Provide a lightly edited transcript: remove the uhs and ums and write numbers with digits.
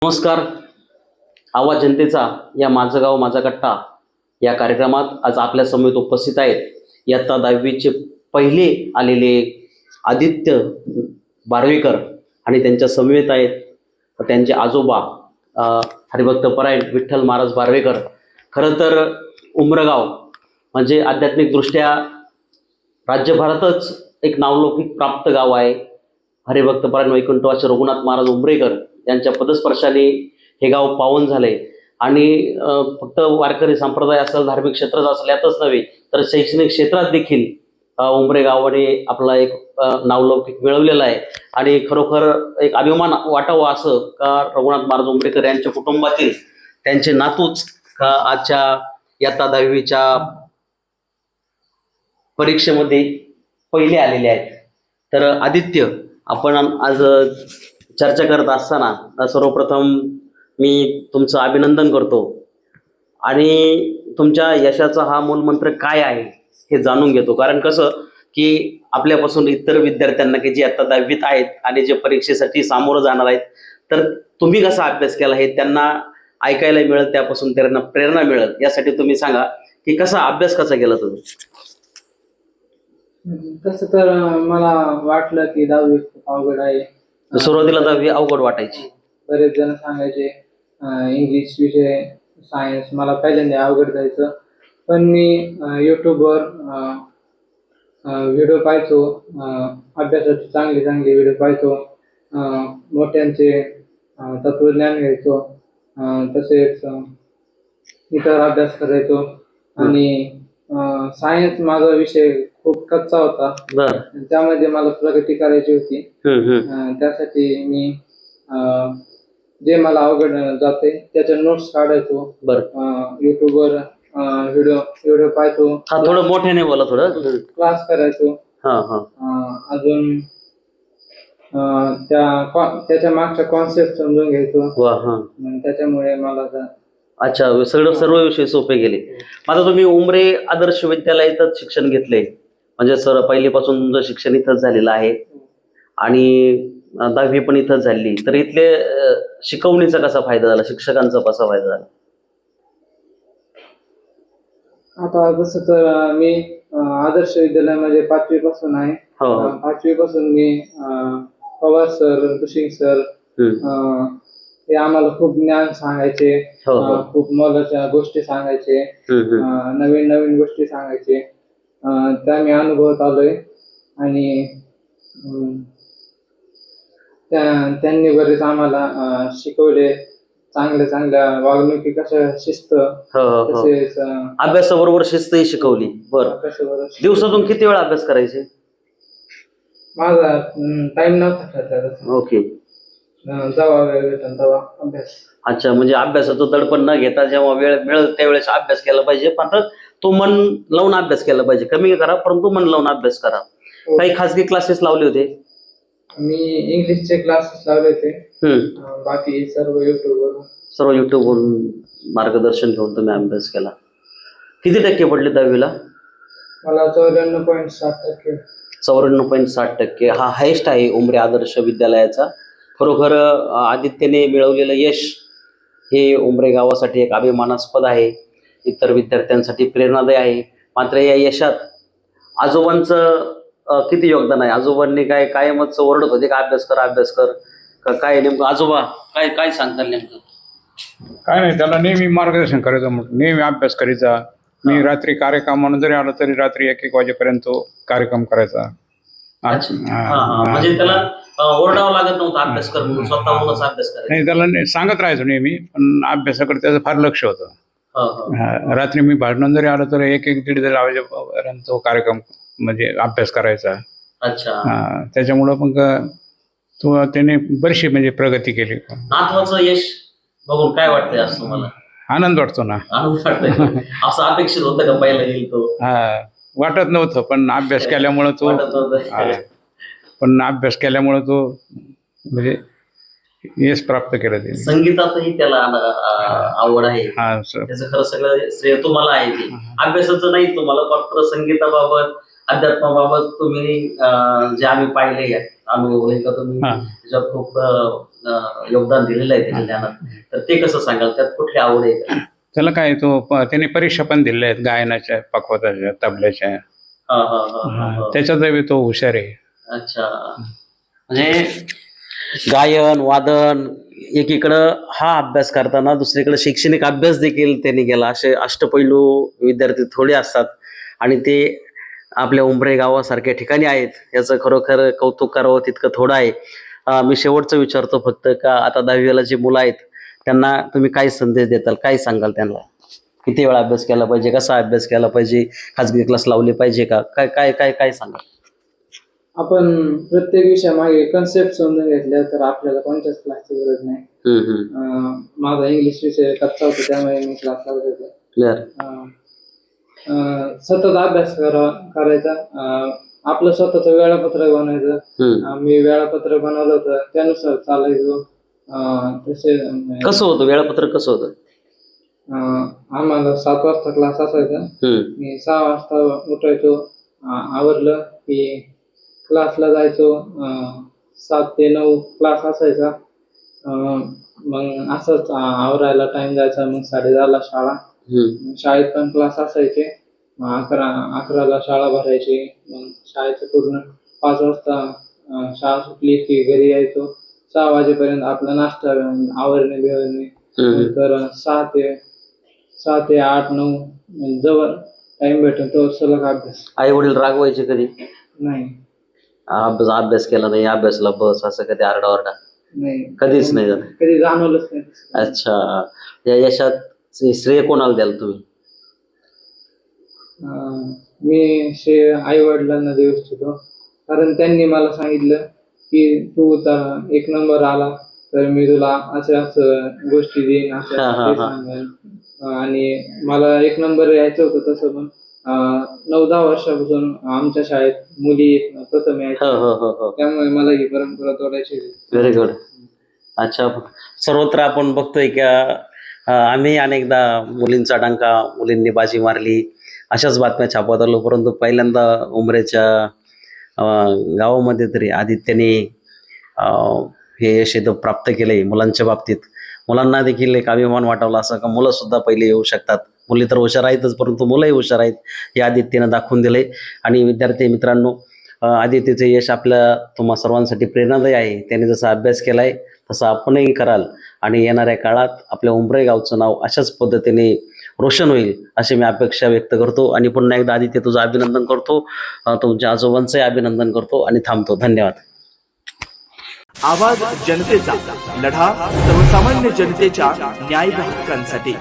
नमस्कार. आवाज जनतेचा या माझं गाव माझा कट्टा या कार्यक्रमात आज आपल्या समवेत उपस्थित आहेत इयत्ता 10वीचे पहिले आलेले आदित्य बारवेकर आणि त्यांच्या समवेत आहेत त्यांचे आजोबा हरिभक्त परायण विठ्ठल महाराज बारवेकर. खरं तर उमरगाव म्हणजे आध्यात्मिकदृष्ट्या राज्यभरातच एक नावलौकिक प्राप्त गाव आहे. हरिभक्त परायण वैकुंठवासी रघुनाथ महाराज उमरेकर यांच्या पदस्पर्शाने हे गाव पावन झाले आणि फक्त वारकरी संप्रदाय असेल, धार्मिक क्षेत्रात असेल यातच नव्हे तर शैक्षणिक क्षेत्रात देखील उमरे गावाने आपला एक नावलौकिक मिळवलेला आहे. आणि खरोखर एक अभिमान वाटावा असं का रघुनाथ महाराज उमरेकर यांच्या कुटुंबातील त्यांचे नातूच का आजच्या इयत्ता 10वीच्या परीक्षेमध्ये पहिले आलेले आहेत. तर आदित्य, आपण आज चर्चा करत असताना सर्वप्रथम मी तुमचं अभिनंदन करतो आणि तुमच्या यशाचा हा मूलमंत्र काय आहे हे जाणून घेतो. कारण कसं की आपल्यापासून इतर विद्यार्थ्यांना की जे आता 10वीत आहेत आणि जे परीक्षेसाठी सामोरं जाणार आहेत, तर तुम्ही कसा अभ्यास केला हे त्यांना ऐकायला मिळेल, त्यापासून त्यांना प्रेरणा मिळेल. यासाठी तुम्ही सांगा की कसा अभ्यास कसा केला तुम्ही. तसं तर मला वाटलं की 10वी खूप अवघड आहे. सुरुवातीला 10वी अवघड वाटायची. बरेच जण सांगायचे इंग्लिश विषय, सायन्स मला पहिल्यांदा अवघड जायचं. पण मी यूट्यूबवर व्हिडिओ पाहायचो, अभ्यासाचे चांगले चांगले व्हिडिओ पाहायचो, मोठ्यांचे तत्वज्ञान घ्यायचो, तसेच इतर अभ्यास करायचो. आणि सायन्स माझा विषय खूप कच्चा होता, त्यामध्ये मला प्रगती करायची होती. त्यासाठी मी जे मला अवघड जाते त्याच्या नोट्स काढायचो, युट्यूबवर व्हिडिओ पाहायचो. थोडं मोठ्याने बोला, थोडं क्लास करायचो. अजून त्याच्या मागच्या कॉन्सेप्ट समजून घ्यायचो. त्याच्यामुळे मला अच्छा, सर्व विषय सोपे गेले. आता तुम्ही उमरे आदर्श विद्यालयातच शिक्षण घेतले, म्हणजे सर पहिलीपासून तुमचं शिक्षण इथंच झालेलं आहे आणि 10वी पण इथंच झाली. तर इथले शिकवणीचा कसा फायदा झाला, शिक्षकांचा कसा फायदा झाला? आता जसं तर मी आदर्श विद्यालयामध्ये 5वी पासून आहे. 5वी पासून मी पवार सर, दुशिंग सर ते आम्हाला खूप ज्ञान सांगायचे, खूप मोलाच्या गोष्टी सांगायचे, नवीन नवीन गोष्टी सांगायचे. त्या मी अनुभवत आलोय आणि त्यांनी बरेच आम्हाला शिकवले. चांगल्या वागणुकी कशा, शिस्त, तसेच अभ्यासाबरोबर शिस्तही शिकवली. बरं, दिवसातून किती वेळा अभ्यास करायचे? माझा टाइम नव्हता. ओके, जेव्हा वेळ भेटेल तेव्हा अभ्यास. अच्छा, म्हणजे अभ्यासाचं दडपण न घेता जेव्हा वेळ मिळेल त्यावेळेस अभ्यास केला पाहिजे, पण तो मन लावून अभ्यास केला पाहिजे. कमी करा परंतु मन लावून अभ्यास करा. काही खासगी क्लासेस लावले होते? मी इंग्लिशचे क्लासेस लावले होते. बाकी सर्व युट्यूबवरून मार्गदर्शन घेऊन तुम्ही अभ्यास केला. किती टक्के पडले 10वीला? मला 94.7%. 94.7% हा हायेस्ट आहे उमरे आदर्श विद्यालयाचा. खरोखर आदित्यने मिळवलेलं यश हे उमरे गावासाठी एक अभिमानास्पद आहे, इतर विद्यार्थ्यांसाठी प्रेरणादायी आहे. मात्र या यशात आजोबांचं किती योगदान आहे? आजोबांनी कायमच ओरडत होते का अभ्यास कर का काय? नेमकं आजोबा काय सांगतात नेमकं? काय नाही, त्याला नेहमी मार्गदर्शन करायचं, म्हटलं नेहमी अभ्यास करायचा. मी रात्री कार्यक्रमानं जरी आलो तरी रात्री 1-1 वाजेपर्यंत तो कार्यक्रम करायचा. म्हणजे त्याला ओरडावं लागत नव्हतं अभ्यास कर म्हणून, स्वतःहूनच अभ्यास करायचा? नाही, त्याला सांगत राहायचो नेहमी, पण अभ्यासाकडे त्याचं फार लक्ष होतं. रात्री मी भांडण जरी आलो तर 1-1-1:30 वाजेपर्यंत तो कार्यक्रम म्हणजे अभ्यास करायचा. अच्छा, त्याच्यामुळं मग त्याने बरीचशी म्हणजे प्रगती केली. नातवाचं यश बघून काय वाटतंय असं तुम्हाला? आनंद वाटतो ना. आनंद वाटतंय. असं अपेक्षित होतं का पहिला येईल तो? वाटत नव्हतं, पण अभ्यास केल्यामुळं तो म्हणजे यश प्राप्त केलं. ते संगीतातही त्याला आवड आहे, त्याचं खरं सगळं श्रेय तुम्हाला आहे. ते अभ्यासाचं नाही तुम्हाला, फक्त संगीताबाबत, अध्यात्माबाबत तुम्ही जे आम्ही पाहिले अनुभव आहे का तुम्ही हा. त्याच्यात खूप योगदान दिलेलं आहे त्याच्या ज्ञानात, तर ते कसं सांगाल, त्यात कुठली आवड आहे का? त्याला काय त्याने परीक्षा पण दिल्या आहेत गायनाच्या, पकवाताच्या, तबल्याच्या. हा हा हा हा हा. त्याच्यातही तो हुशार आहे. अच्छा, म्हणजे गायन वादन एकीकडं हा अभ्यास करताना दुसरीकडे शैक्षणिक अभ्यास देखील त्यांनी केला. असे अष्टपैलू विद्यार्थी थोडे असतात आणि ते आपल्या उंबरे गावासारख्या ठिकाणी आहेत. याचं खरोखर कौतुक करावं तितकं थोडं आहे. मी शेवटचं विचारतो फक्त, का आता 10वीला जी मुलं आहेत त्यांना तुम्ही काय संदेश देताल, काय सांगाल त्यांना? किती वेळा अभ्यास केला पाहिजे, कसा अभ्यास केला पाहिजे, खाजगी क्लास लावले पाहिजे का, काय काय काय काय सांगाल? आपण प्रत्येक विषयामागे कन्सेप्ट समजून घेतल्या तर आपल्याला कोणत्याच क्लासची गरज नाही. माझा इंग्लिश विषय कच्चा होता त्यामुळे मी क्लास लावत होते. सतत अभ्यास करायचा, आपलं स्वतःचं वेळापत्रक बनवायचं. मी वेळापत्रक बनवलं होतं त्यानुसार चालायचो. तसे कसं होतं वेळापत्रक, कसं होतं? आम्हाला 7 वाजता क्लास असायचा. मी 6 वाजता उठायचो, आवरलं की क्लासला जायचो. 7 ते 9 क्लास असायचा. मग असंच आवरायला टाइम जायचा. मग 10:30ला शाळा. शाळेत पण क्लास असायचे. 11ला शाळा भरायची. मग शाळेचं पूर्ण 5 वाजता शाळा सुटली की घरी यायचो. 6 वाजेपर्यंत आपला नाश्ता आवरणे बिवरणे. तर 6 ते 8-9 जवळ टाइम भेटेल तो सलग अभ्यास. आई वडील रागवायचे कधी? नाही अभ्यास केला नाही, अभ्यासला बस, असं कधी आरडाओरडा? नाही, कधीच नाही झालं. कधी जाणवलंच नाही. अच्छा, या यशात श्रेय कोणाला द्याल तुम्ही? मी आई वडिलांना देऊ इच्छितो, कारण त्यांनी मला सांगितलं की तू तर 1 नंबर आला तर मी तुला असं गोष्टी देईन, असं ते सांगेन. आणि मला 1 नंबर यायचं होतं. तसं पण 9-10 वर्षापासून आमच्या शाळेत मुली प्रथम यायच्या, त्यामुळे मला ही परंपरा तोडायची. Very good. अच्छा, सर्वत्र आपण बघतोय की आम्ही अनेकदा मुलींचा डंका, मुलींनी बाजी मारली अशाच बातम्या छापत आलो, परंतु पहिल्यांदा उमरेच्या गावामध्ये तरी आदित्यने हे यश प्राप्त केले मुलांच्या बाबतीत. मुलांना देखील एक अभिमान वाटावला, असं का मुलं सुद्धा पहिले येऊ शकतात. मुली तर हुशार आहेतच, परंतु मुलंही हुशार आहेत हे आदित्यनं दाखवून दिले. आणि विद्यार्थी मित्रांनो, आदित्यचे यश तुम्हा सर्वांसाठी प्रेरणादायी आहे. त्याने जसा अभ्यास केला आहे तसं आपणही कराल आणि येणाऱ्या काळात आपल्या उंबरे गावचं नाव अशाच पद्धतीने रोशन होईल अशी मी अपेक्षा व्यक्त करतो. आणि पुन्हा एकदा आदित्य तुझं अभिनंदन करतो, तुमच्या आजोबांचंही अभिनंदन करतो आणि थांबतो. धन्यवाद. आवाज जनतेचा, लढा सर्वसामान्य जनतेच्या न्याय हक्कांसाठी.